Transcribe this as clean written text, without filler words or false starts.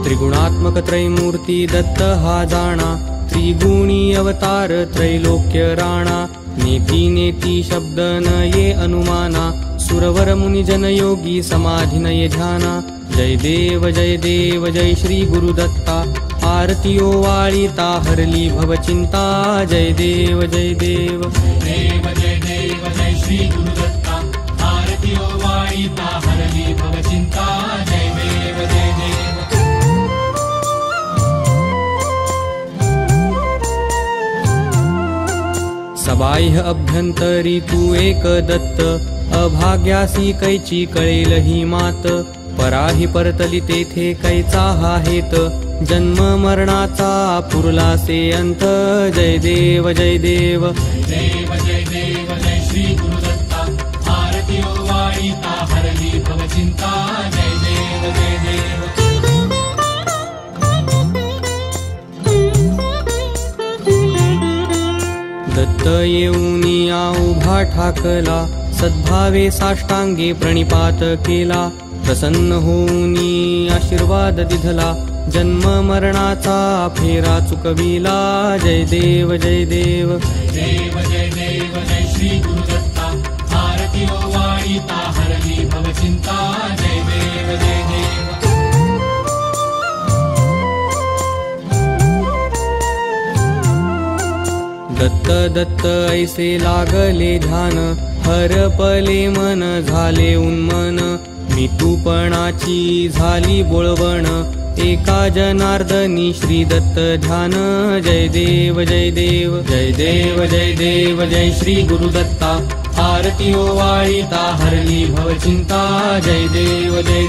त्रिगुणात्मक त्रैमूर्ती दत्त हा जाणा, त्रिगुणी अवतार त्रैलोक्य राणा। नेती नेती शब्द न ये अनुमाना, सुरवर मुनि जन योगी समाधि न ये ध्याना। जय देव जय श्री गुरुदत्ता, आरतियो वाळीता हरली भवचिंता। जय देव जय देव जय श्री गुरुदत्ता, आरतियो वाळीता हरली भवचिंता। जय देव जय देव। सबाह्य अभ्यंतरी तू एक दत्त, अभाग्यासी कैची कळेल ही मात। पराही परतली तेथे कैचा हा हेत, जन्म मरणाचा पुरलासे अंत। जय देव जय देव जय श्री गुरुदत्ता, आरतियो वाळीता हरली भवचिंता। जय देव जय देव। दत्त येऊनिया उभा ठाकला, सद्भावे साष्टांगे प्रणिपात केला। प्रसन्न होऊनी आशीर्वाद दिधला, जन्म मरणाचा फेरा चुकविला। जय देव जय देव जय श्री गुरुदत्ता, आरतियो वाळीता हरली भवचिंता। जय देव जय देव। दत्त दत्त ऐसे लागले ध्यान, हरपले मन झाले उन्मन। मितूपणाची झाली बोळवण, एका जनार्दनी श्री दत्त ध्यान। जय देव जय देव जय श्री गुरुदत्ता, आरतियो वाळीता हरली भवचिंता। जय देव जय